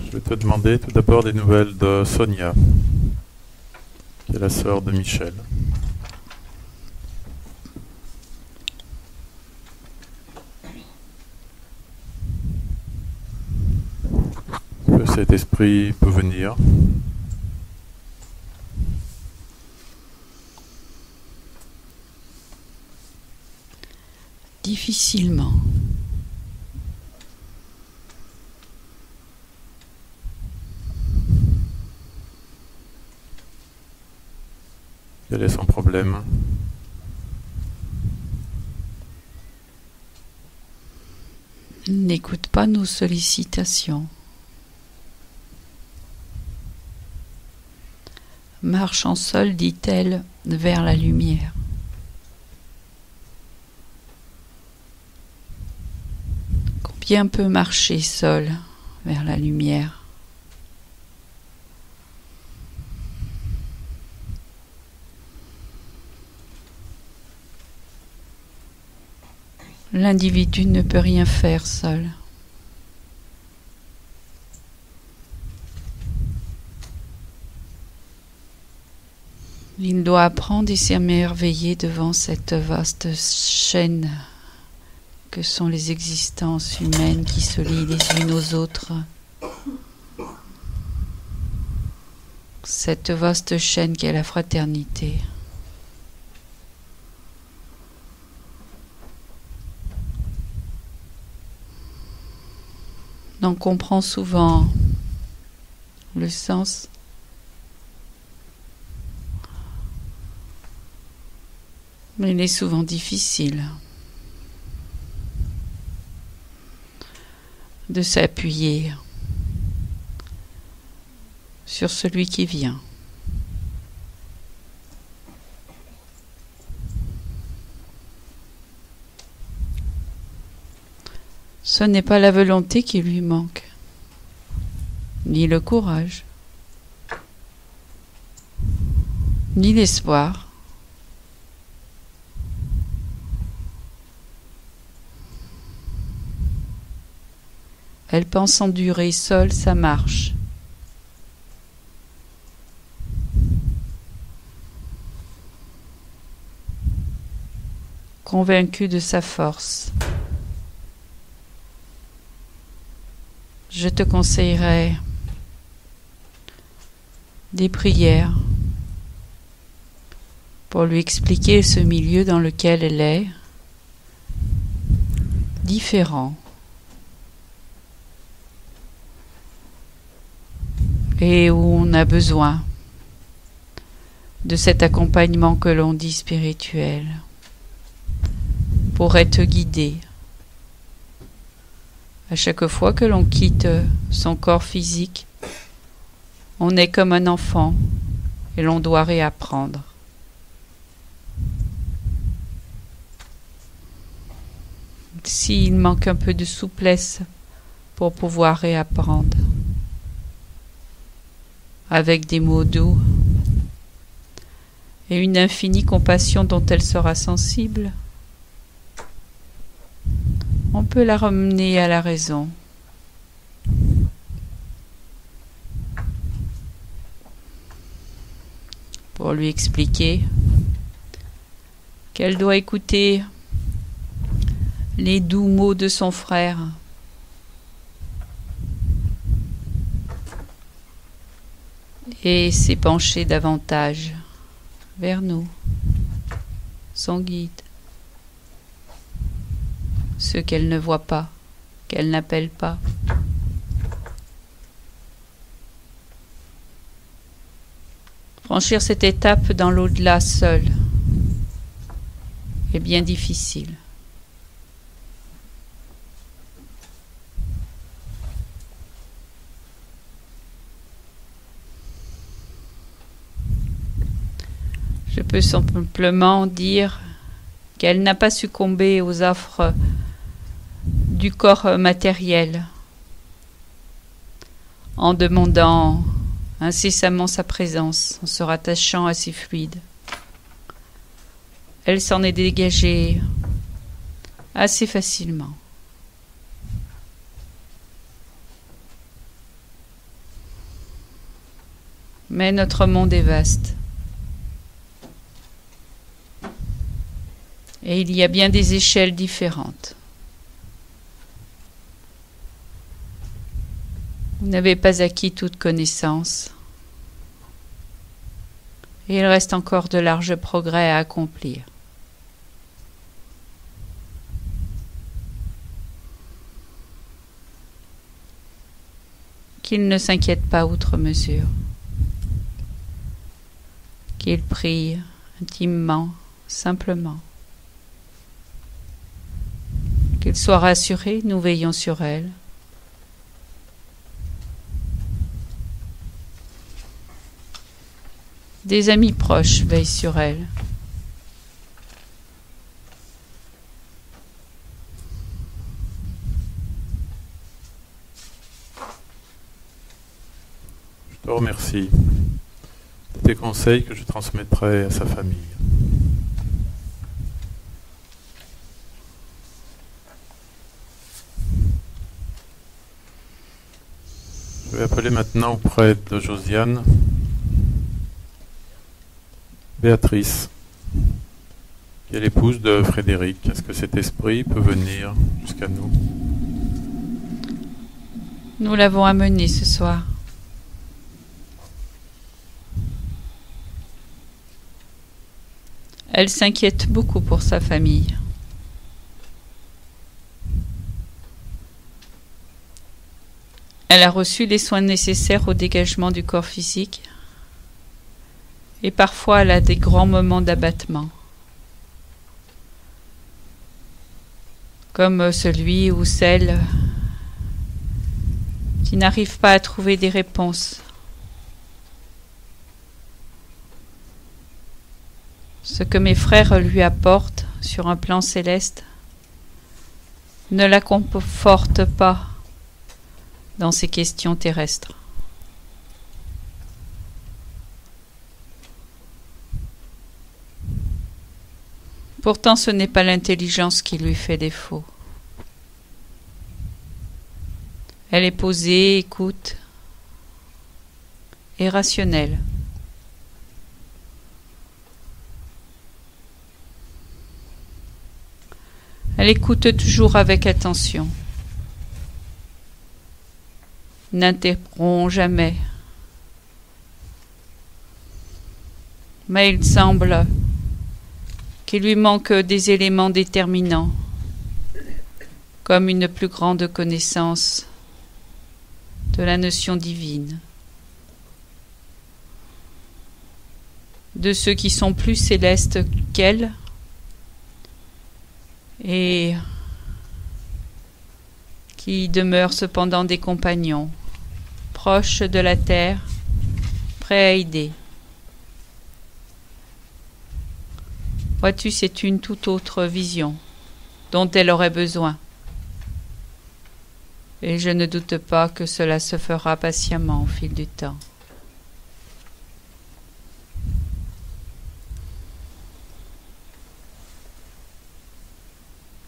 Je vais te demander tout d'abord des nouvelles de Sonia, qui est la sœur de Michel. Que cet esprit peut venir. Difficilement. Quel est son problème? N'écoute pas nos sollicitations. Marchant seule, dit-elle, vers la lumière. Combien peut marcher seule vers la lumière? L'individu ne peut rien faire seul. Il doit apprendre et s'émerveiller devant cette vaste chaîne que sont les existences humaines qui se lient les unes aux autres. Cette vaste chaîne qu'est la fraternité. On comprend souvent le sens. Mais il est souvent difficile de s'appuyer sur celui qui vient. Ce n'est pas la volonté qui lui manque, ni le courage, ni l'espoir. Elle pense endurer seule sa marche. Convaincue de sa force. Je te conseillerais des prières pour lui expliquer ce milieu dans lequel elle est, différent. Et où on a besoin de cet accompagnement que l'on dit spirituel pour être guidé. À chaque fois que l'on quitte son corps physique, on est comme un enfant et l'on doit réapprendre. S'il manque un peu de souplesse pour pouvoir réapprendre, avec des mots doux et une infinie compassion dont elle sera sensible, on peut la ramener à la raison. Pour lui expliquer qu'elle doit écouter les doux mots de son frère et s'épancher davantage vers nous, son guide. Ceux qu'elle ne voit pas, qu'elle n'appelle pas. Franchir cette étape dans l'au-delà seul est bien difficile. Je peux simplement dire qu'elle n'a pas succombé aux offres du corps matériel en demandant incessamment sa présence, en se rattachant à ses fluides. Elle s'en est dégagée assez facilement. Mais notre monde est vaste. Et il y a bien des échelles différentes. Vous n'avez pas acquis toute connaissance. Et il reste encore de larges progrès à accomplir. Qu'il ne s'inquiète pas outre mesure. Qu'il prie intimement, simplement. Qu'il soit rassuré, nous veillons sur elle. Des amis proches veillent sur elle. Je te remercie de tes conseils que je transmettrai à sa famille. Je vais appeler maintenant auprès de Josiane Béatrice, qui est l'épouse de Frédéric. Est-ce que cet esprit peut venir jusqu'à nous? Nous l'avons amené ce soir. Elle s'inquiète beaucoup pour sa famille. Elle a reçu les soins nécessaires au dégagement du corps physique et parfois elle a des grands moments d'abattement, comme celui ou celle qui n'arrive pas à trouver des réponses. Ce que mes frères lui apportent sur un plan céleste ne la conforte pas dans ces questions terrestres. Pourtant, ce n'est pas l'intelligence qui lui fait défaut. Elle est posée, écoute, et rationnelle. Elle écoute toujours avec attention. N'interrompt jamais. Mais il semble qu'il lui manque des éléments déterminants, comme une plus grande connaissance de la notion divine, de ceux qui sont plus célestes qu'elle et qui demeurent cependant des compagnons, proches de la terre, prêts à aider. Vois-tu, c'est une toute autre vision dont elle aurait besoin. Et je ne doute pas que cela se fera patiemment au fil du temps.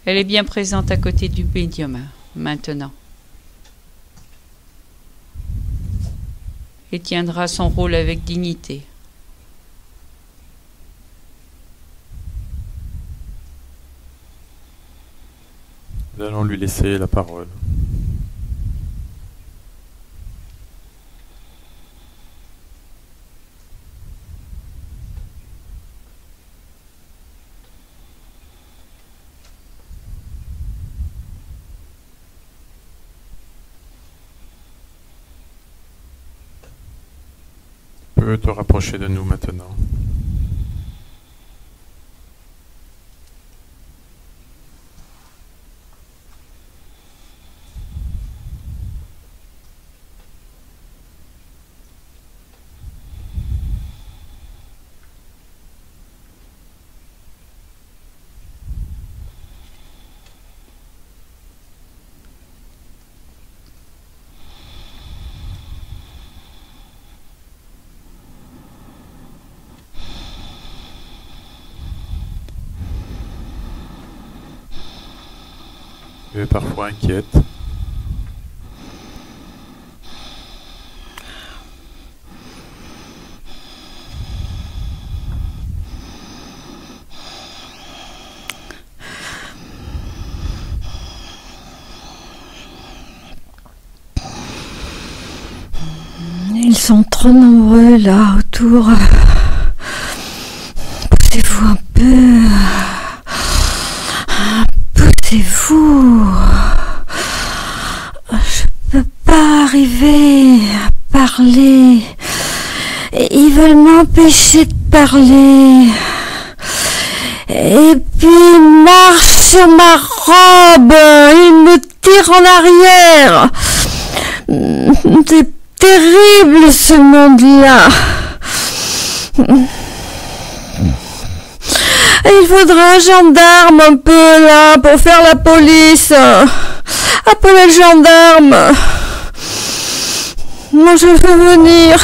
Elle est bien présente à côté du médium maintenant et tiendra son rôle avec dignité. Nous allons lui laisser la parole. Tu peux te rapprocher de nous maintenant. Tu es parfois inquiète. sont trop nombreux là autour. Poussez-vous un peu. Poussez-vous. Je peux pas arriver à parler. Ils veulent m'empêcher de parler. Et puis ils marchent sur ma robe. Ils me tirent en arrière. C'est terrible ce monde-là. Il faudra un gendarme un peu là pour faire la police. Appelez le gendarme. Moi je veux venir.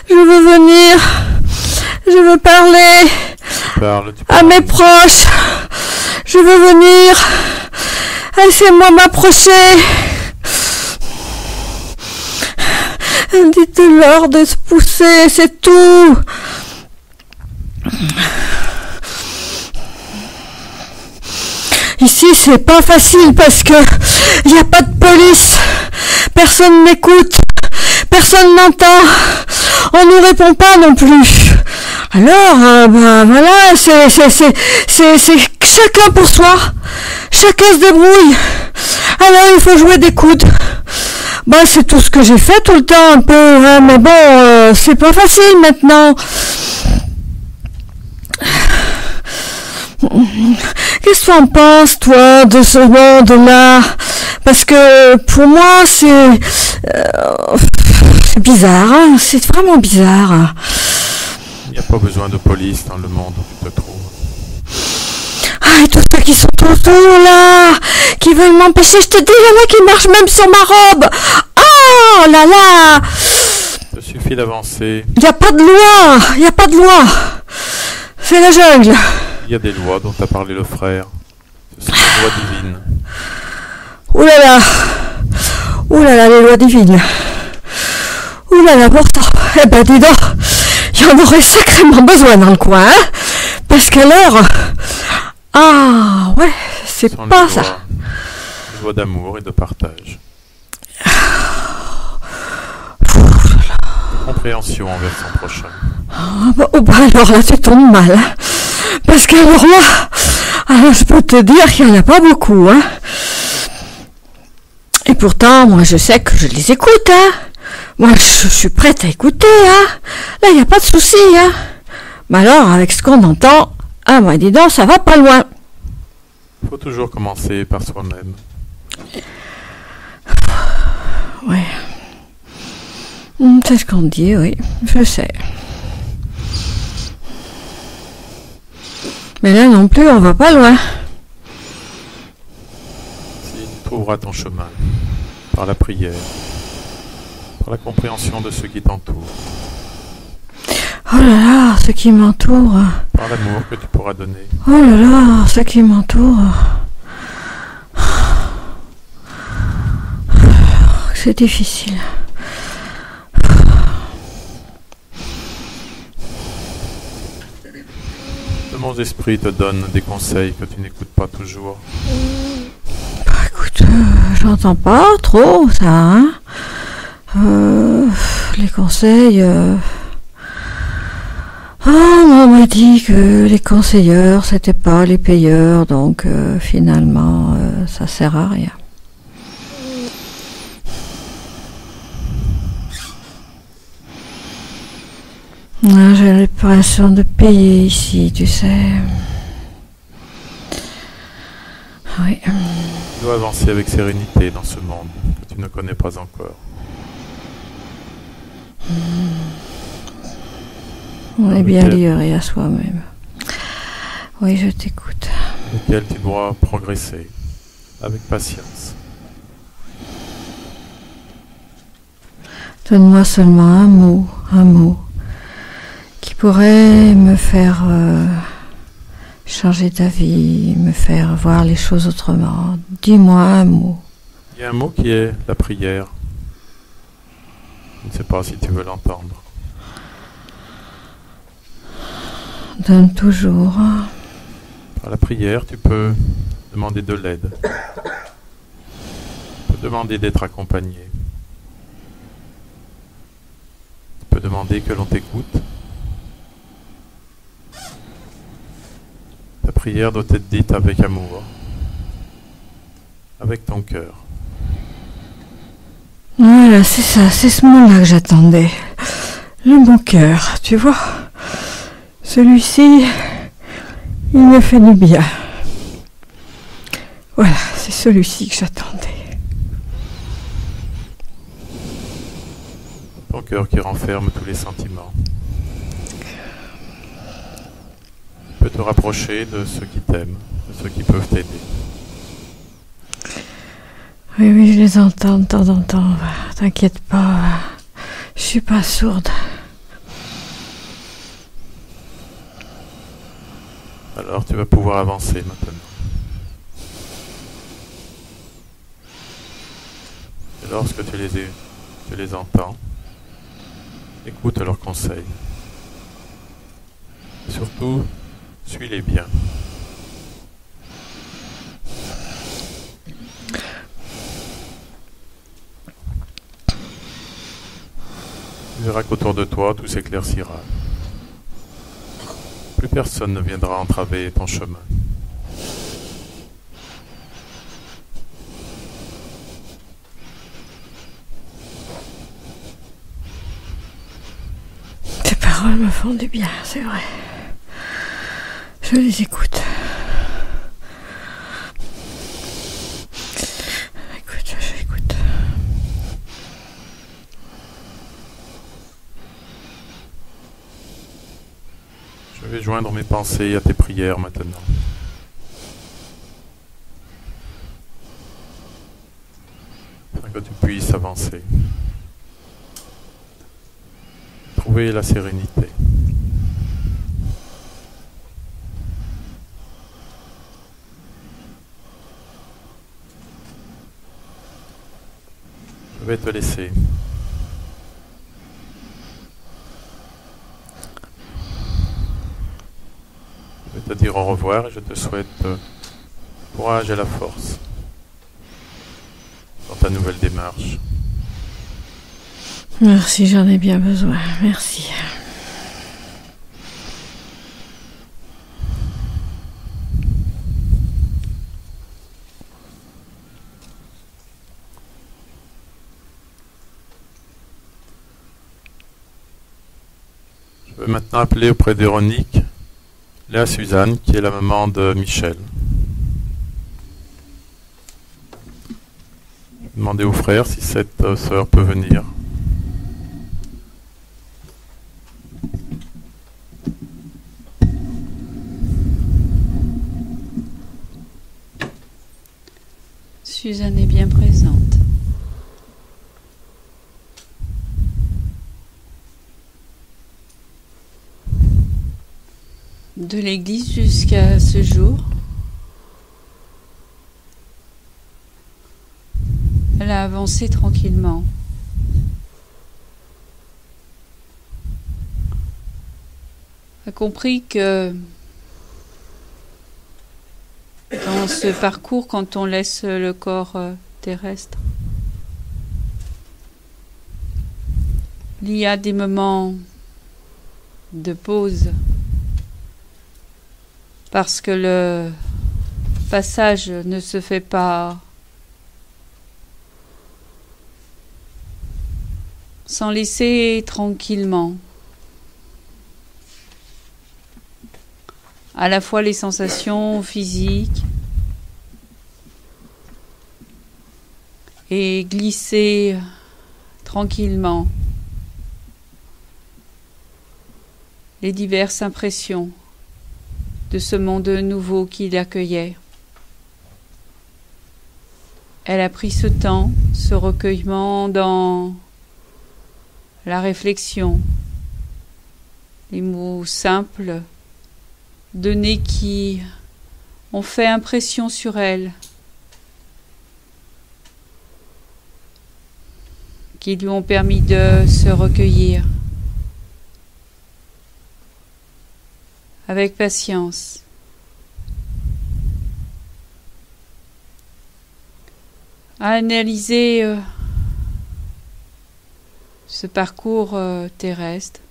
Je veux venir. Je veux parler à mes proches. Je veux venir. Laissez-moi m'approcher. Dites-leur de se pousser, c'est tout. Ici, c'est pas facile parce que il n'y a pas de police. Personne n'écoute. Personne n'entend. On ne répond pas non plus. Alors, voilà, c'est chacun pour soi. Chacun se débrouille. Alors, il faut jouer des coudes. C'est tout ce que j'ai fait tout le temps un peu, hein, mais bon, c'est pas facile maintenant. Qu'est-ce que tu en penses, toi, de ce monde-là? Parce que pour moi, c'est bizarre, hein, c'est vraiment bizarre. Il n'y a pas besoin de police dans le monde où tu te trouves. Ah, et tous ceux qui sont autour, là, qui veulent m'empêcher, je te dis, il y en a qui marchent même sur ma robe. Oh là là! Il suffit d'avancer. Il n'y a pas de loi, il n'y a pas de loi. C'est la jungle. Il y a des lois dont a parlé le frère. Ce sont des lois divines. Ouh là là, les lois divines. Ouh là là, pourtant, eh ben dis donc, il y en aurait sacrément besoin dans le coin, hein, parce qu'alors, ah ouais, c'est pas ça. Des lois d'amour et de partage. De compréhension envers son prochain. Alors là, tu tombes mal, hein, parce qu'alors là, alors je peux te dire qu'il n'y en a pas beaucoup, hein. Et pourtant, moi, je sais que je les écoute, hein. Moi, je suis prête à écouter, hein. Là, il n'y a pas de souci, hein. Mais alors, avec ce qu'on entend, ah, moi, dis donc, ça va pas loin. Il faut toujours commencer par soi-même. Ouais. C'est ce qu'on dit, oui. Je sais. Mais là non plus, on va pas loin. Si tu trouveras ton chemin, par la prière, par la compréhension de ceux qui t'entourent. Oh là là, ceux qui m'entourent. Par l'amour que tu pourras donner. Oh là là, ceux qui m'entourent. C'est difficile. Le monde esprit te donne des conseils que tu n'écoutes pas toujours. Écoute, j'entends pas trop ça, hein. Les conseils... on m'a dit que les conseilleurs, c'était pas les payeurs, donc finalement, ça sert à rien. J'ai l'impression de payer ici, tu sais. Oui. Tu dois avancer avec sérénité dans ce monde que tu ne connais pas encore. On est bien livré à soi-même. Oui, je t'écoute. Lequel tu dois progresser avec patience. Donne-moi seulement un mot qui pourrait me faire changer d'avis, me faire voir les choses autrement. Dis-moi un mot. Il y a un mot qui est la prière. Je ne sais pas si tu veux l'entendre. Donne toujours. Par la prière, tu peux demander de l'aide. Tu peux demander d'être accompagné. demander que l'on t'écoute. Ta prière doit être dite avec amour, avec ton cœur. Voilà, c'est ça, c'est ce moment-là que j'attendais. Le bon cœur, tu vois. Celui-ci, il me fait du bien. Voilà, c'est celui-ci que j'attendais. Ton cœur qui renferme tous les sentiments. Tu peux te rapprocher de ceux qui t'aiment, de ceux qui peuvent t'aider. Oui, oui, je les entends de temps en temps. T'inquiète pas, je suis pas sourde. Alors tu vas pouvoir avancer maintenant. Et lorsque tu les entends, écoute leurs conseils. Et surtout, suis-les bien. Tu verras qu'autour de toi, tout s'éclaircira. Plus personne ne viendra entraver ton chemin. Tes paroles me font du bien, c'est vrai. Je les écoute. J'écoute. Je vais joindre mes pensées à tes prières maintenant. Afin que tu puisses avancer. Trouver la sérénité. Je vais te laisser. Je vais te dire au revoir et je te souhaite courage et la force dans ta nouvelle démarche. Merci, j'en ai bien besoin. Merci. Je vais maintenant appeler auprès de Véronique Léa Suzanne, qui est la maman de Michel. Je vais demander au frère si cette sœur peut venir. Suzanne est bien présente. De l'église jusqu'à ce jour, elle a avancé tranquillement. Elle a compris que dans ce parcours, quand on laisse le corps terrestre, il y a des moments de pause parce que le passage ne se fait pas sans laisser tranquillement à la fois les sensations physiques et glisser tranquillement les diverses impressions de ce monde nouveau qui l'accueillait. Elle a pris ce temps, ce recueillement dans la réflexion, les mots simples donnés qui ont fait impression sur elle, qui lui ont permis de se recueillir avec patience. À analyser ce parcours terrestre,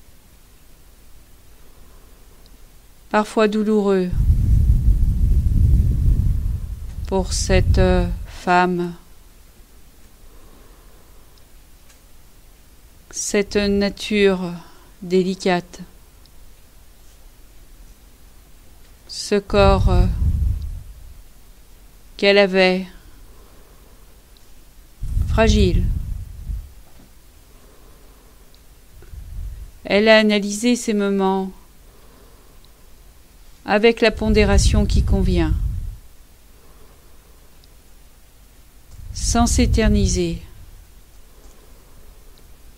parfois douloureux pour cette femme, cette nature délicate, ce corps qu'elle avait, fragile. Elle a analysé ces moments avec la pondération qui convient, sans s'éterniser,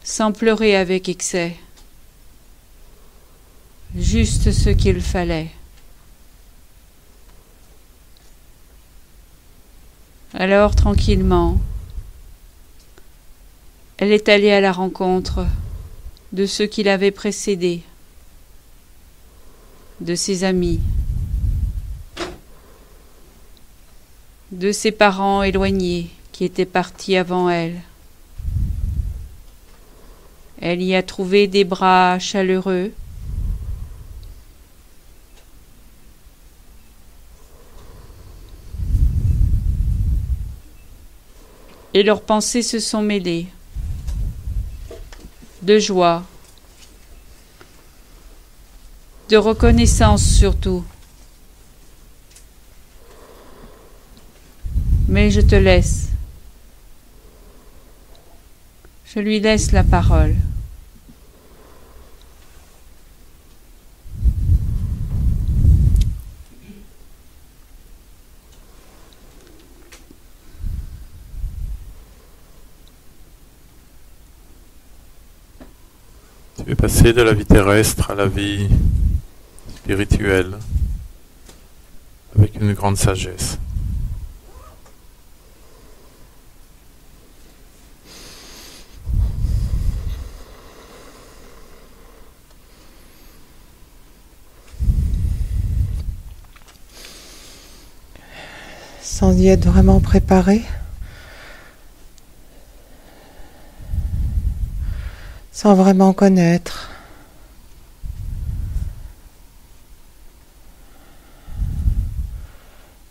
sans pleurer avec excès, juste ce qu'il fallait. Alors, tranquillement, elle est allée à la rencontre de ceux qui l'avaient précédée, de ses amis, de ses parents éloignés qui étaient partis avant elle. Elle y a trouvé des bras chaleureux, et leurs pensées se sont mêlées de joie, de reconnaissance surtout. Mais je te laisse. Je lui laisse la parole. Tu es passé de la vie terrestre à la vie spirituelle avec une grande sagesse. Sans y être vraiment préparé, sans vraiment connaître.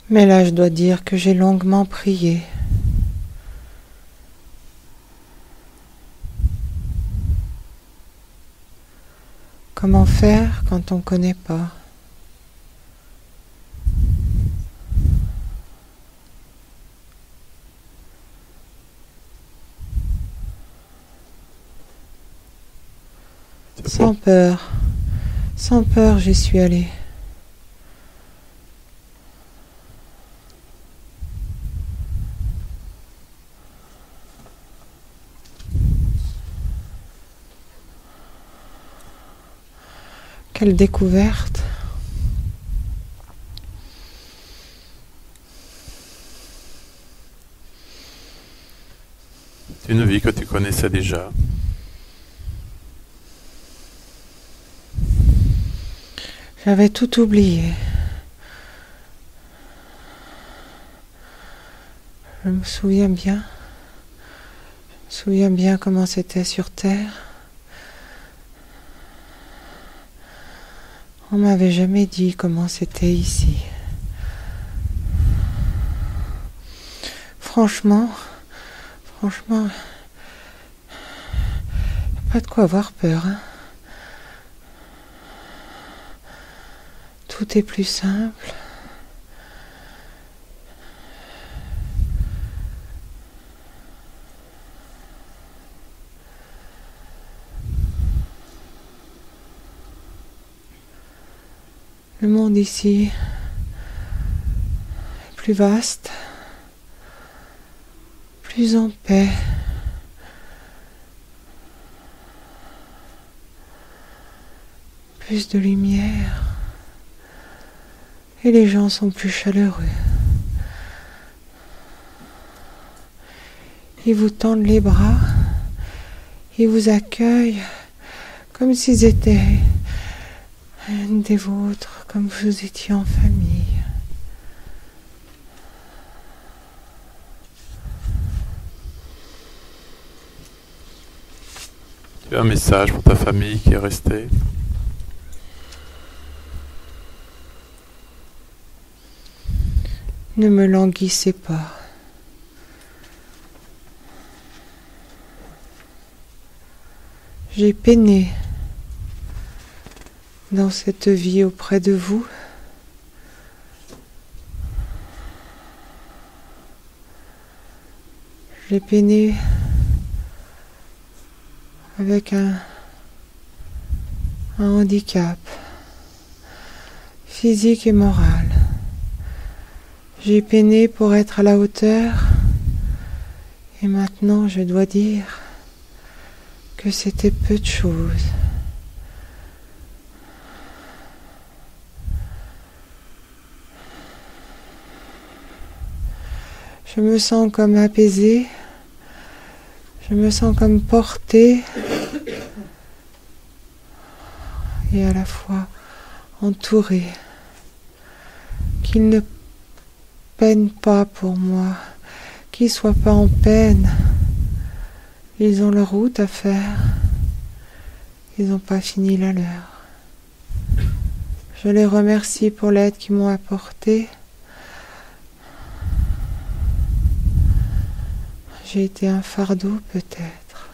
Mais là, je dois dire que j'ai longuement prié. Comment faire quand on ne connaît pas ? Sans peur, j'y suis allée. Quelle découverte! C'est une vie que tu connaissais déjà. J'avais tout oublié. Je me souviens bien. Comment c'était sur Terre. On m'avait jamais dit comment c'était ici. Franchement, pas de quoi avoir peur, hein. Tout est plus simple. Le monde ici est plus vaste, plus en paix. Plus de lumière. Et les gens sont plus chaleureux. Ils vous tendent les bras, ils vous accueillent comme s'ils étaient des vôtres, comme vous étiez en famille. Tu as un message pour ta famille qui est restée? Ne me languissez pas. J'ai peiné dans cette vie auprès de vous. J'ai peiné avec un handicap physique et moral. J'ai peiné pour être à la hauteur et maintenant je dois dire que c'était peu de choses. Je me sens comme apaisée, je me sens comme portée et à la fois entourée. Qu'il ne peine pas pour moi, qu'ils ne soient pas en peine. Ils ont leur route à faire, ils n'ont pas fini la leur. Je les remercie pour l'aide qu'ils m'ont apportée. J'ai été un fardeau peut-être.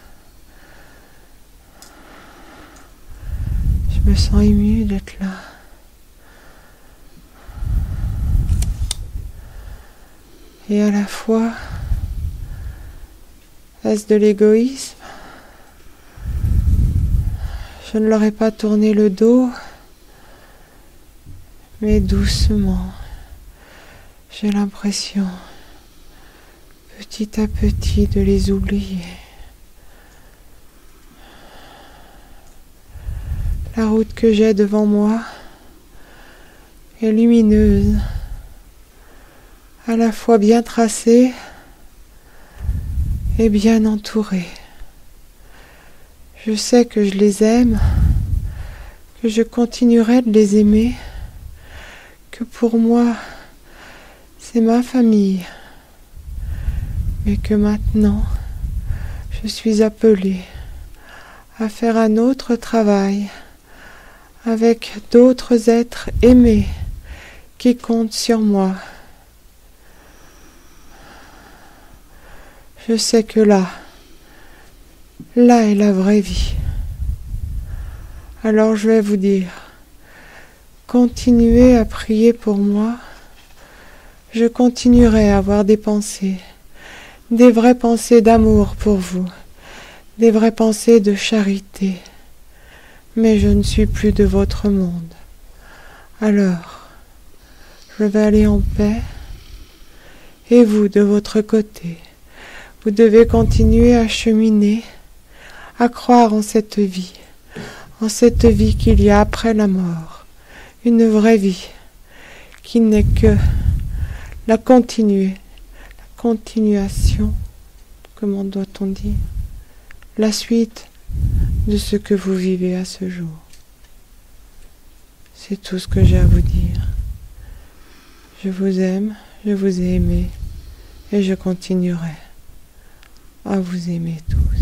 Je me sens émue d'être là. Et à la fois, est-ce de l'égoïsme? Je ne leur ai pas tourné le dos, mais doucement, j'ai l'impression, petit à petit, de les oublier. La route que j'ai devant moi est lumineuse, à la fois bien tracée et bien entourée. Je sais que je les aime, que je continuerai de les aimer, que pour moi, c'est ma famille, mais que maintenant, je suis appelée à faire un autre travail avec d'autres êtres aimés qui comptent sur moi. Je sais que là est la vraie vie. Alors je vais vous dire, continuez à prier pour moi. Je continuerai à avoir des pensées, des vraies pensées d'amour pour vous, des vraies pensées de charité. Mais je ne suis plus de votre monde. Alors, je vais aller en paix. Et vous, de votre côté, vous devez continuer à cheminer, à croire en cette vie qu'il y a après la mort, une vraie vie, qui n'est que la continuation, comment doit-on dire, la suite de ce que vous vivez à ce jour. C'est tout ce que j'ai à vous dire. Je vous aime, je vous ai aimé, et je continuerai à vous aimer tous.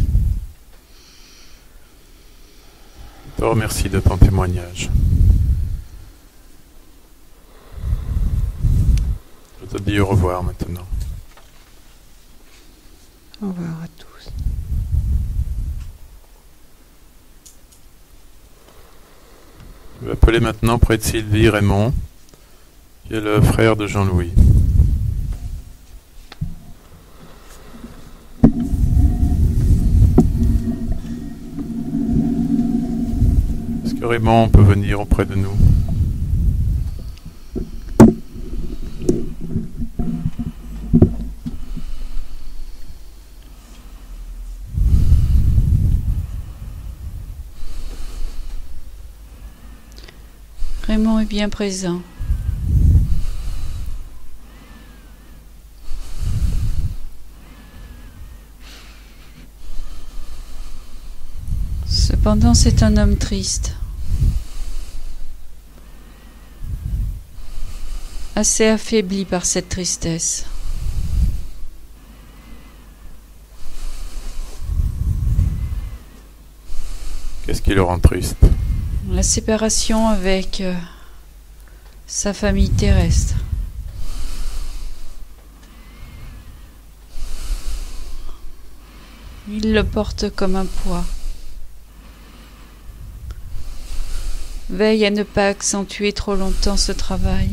Je te remercie de ton témoignage. Je te dis au revoir maintenant. Au revoir à tous. Je vais appeler maintenant près de Sylvie Raymond, qui est le frère de Jean-Louis. Est-ce que Raymond peut venir auprès de nous? Raymond est bien présent. Cependant, c'est un homme triste, assez affaibli par cette tristesse. Qu'est-ce qui le rend triste? La séparation avec sa famille terrestre. Il le porte comme un poids. Veille à ne pas accentuer trop longtemps ce travail.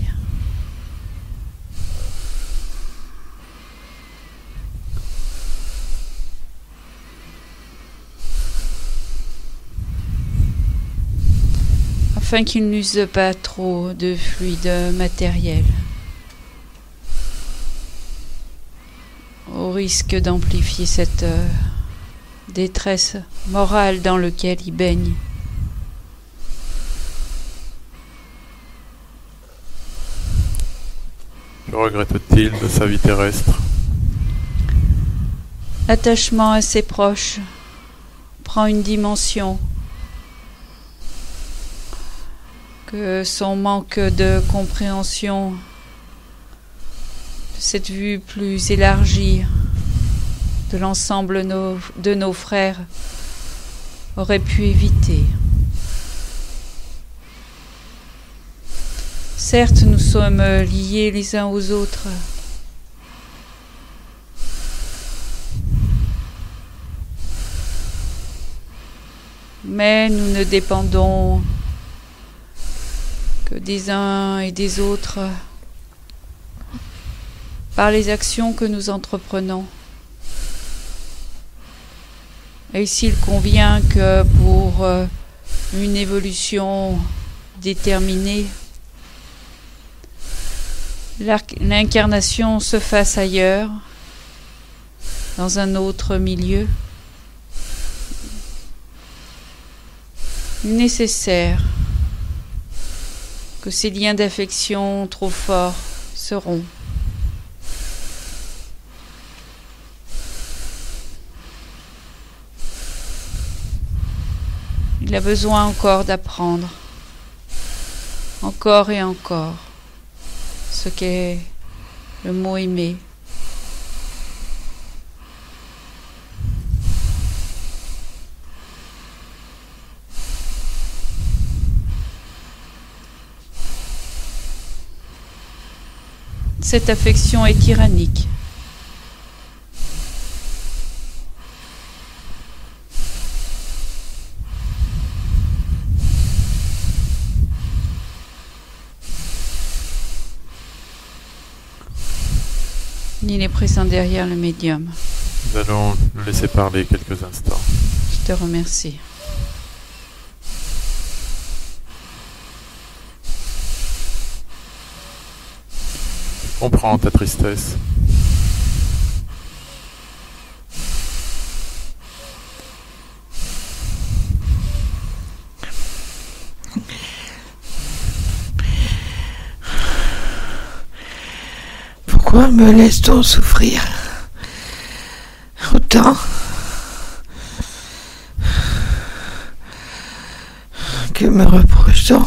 Afin qu'il n'use pas trop de fluide matériel, au risque d'amplifier cette détresse morale dans laquelle il baigne. Que regrette-t-il de sa vie terrestre? L'attachement à ses proches prend une dimension que son manque de compréhension de cette vue plus élargie de l'ensemble de nos frères aurait pu éviter. Certes, nous sommes liés les uns aux autres, mais nous ne dépendons que des uns et des autres par les actions que nous entreprenons. Et s'il convient que pour une évolution déterminée, l'incarnation se fasse ailleurs, dans un autre milieu, nécessaire que ces liens d'affection trop forts se rompent. Il a besoin encore d'apprendre, encore et encore, ce qu'est le mot aimer. Cette affection est tyrannique. Il est présent derrière le médium. Nous allons le laisser parler quelques instants. Je te remercie. Je comprends ta tristesse. Pourquoi me laisse-t-on souffrir autant? Que me reproche-t-on?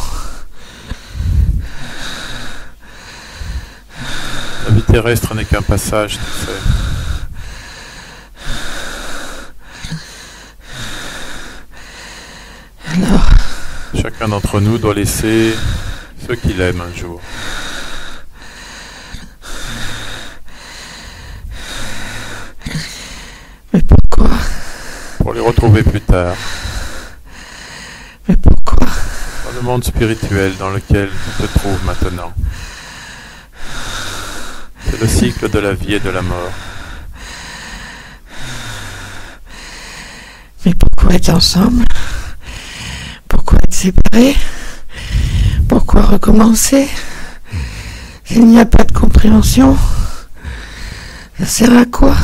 La vie terrestre n'est qu'un passage, tu sais. Alors, Chacun d'entre nous doit laisser ceux qu'il aime un jour. mais pourquoi? Pour les retrouver plus tard, Mais pourquoi? dans le monde spirituel dans lequel tu te trouves maintenant. C'est le cycle de la vie et de la mort. Mais pourquoi être ensemble? Pourquoi être séparés? Pourquoi recommencer? S'il n'y a pas de compréhension, ça sert à quoi?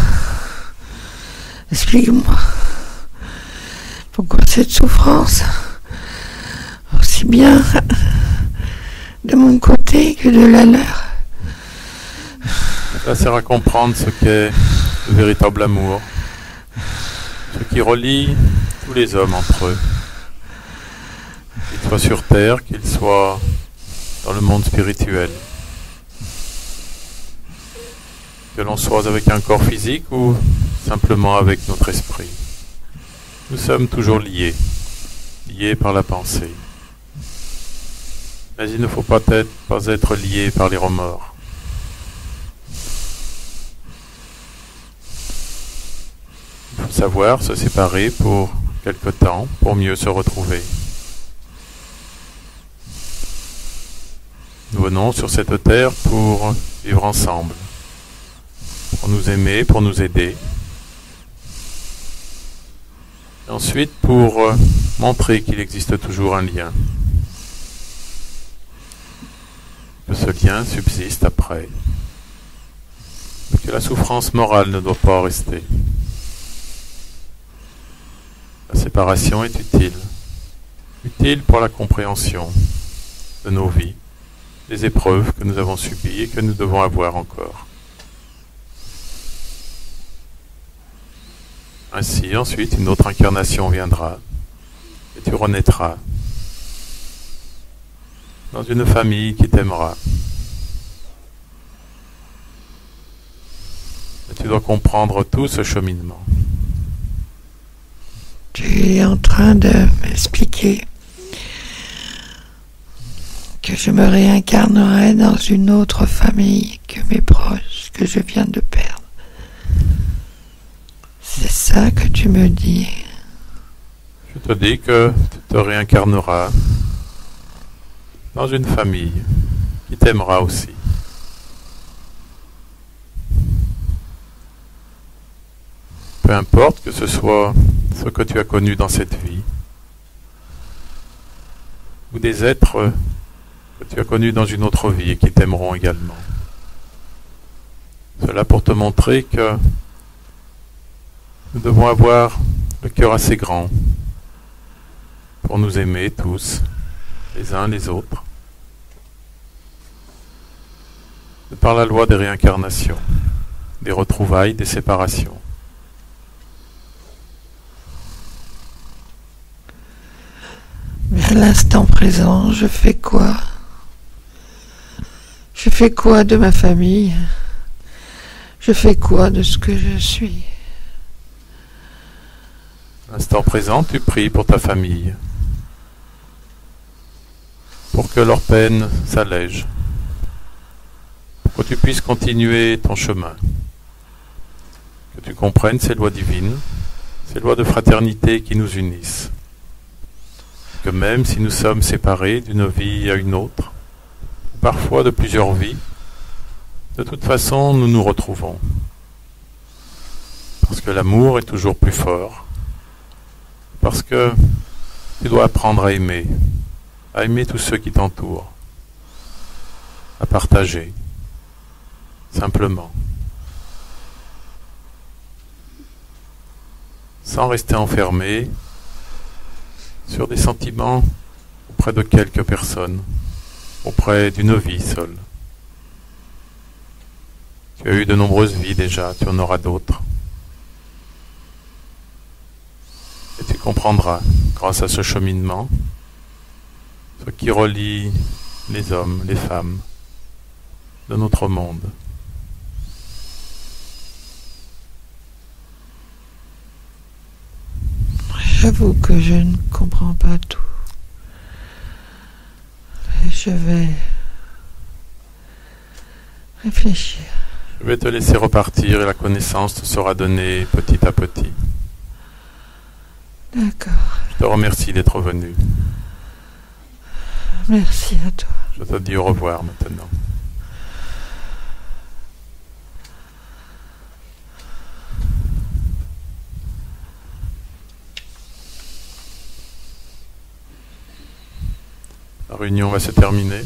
Explique-moi. Pourquoi cette souffrance? Aussi bien de mon côté que de la leur. Ça sert à comprendre ce qu'est le véritable amour, ce qui relie tous les hommes entre eux, qu'ils soient sur terre, qu'ils soient dans le monde spirituel, que l'on soit avec un corps physique ou simplement avec notre esprit. Nous sommes toujours liés. lié par la pensée. Mais il ne faut pas être lié par les remords. Il faut savoir se séparer pour quelque temps, pour mieux se retrouver. Nous venons sur cette terre pour vivre ensemble, pour nous aimer, pour nous aider. Et ensuite, pour montrer qu'il existe toujours un lien. Que ce lien subsiste après. Mais que la souffrance morale ne doit pas rester. La séparation est utile. Utile pour la compréhension de nos vies, des épreuves que nous avons subies et que nous devons avoir encore. Ainsi, ensuite, une autre incarnation viendra et tu renaîtras dans une famille qui t'aimera. Et tu dois comprendre tout ce cheminement. Tu es en train de m'expliquer que je me réincarnerai dans une autre famille que mes proches que je viens de perdre. C'est ça que tu me dis. Je te dis que tu te réincarneras dans une famille qui t'aimera aussi. Peu importe que ce soit ce que tu as connu dans cette vie, ou des êtres que tu as connus dans une autre vie et qui t'aimeront également. Cela pour te montrer que nous devons avoir le cœur assez grand pour nous aimer tous, les uns les autres, de par la loi des réincarnations, des retrouvailles, des séparations. Mais à l'instant présent, je fais quoi? Je fais quoi de ma famille? Je fais quoi de ce que je suis? À l'instant présent, tu pries pour ta famille, pour que leur peine s'allège, pour que tu puisses continuer ton chemin, que tu comprennes ces lois divines, ces lois de fraternité qui nous unissent, que même si nous sommes séparés d'une vie à une autre, parfois de plusieurs vies, de toute façon nous nous retrouvons, parce que l'amour est toujours plus fort, parce que tu dois apprendre à aimer tous ceux qui t'entourent, à partager, simplement, sans rester enfermé sur des sentiments auprès de quelques personnes, auprès d'une vie seule. Tu as eu de nombreuses vies déjà, tu en auras d'autres. Et tu comprendras, grâce à ce cheminement, ce qui relie les hommes, les femmes de notre monde. J'avoue que je ne comprends pas tout. Je vais réfléchir. Je vais te laisser repartir et la connaissance te sera donnée petit à petit. D'accord. Je te remercie d'être venu. Merci à toi. Je te dis au revoir maintenant. La réunion va se terminer.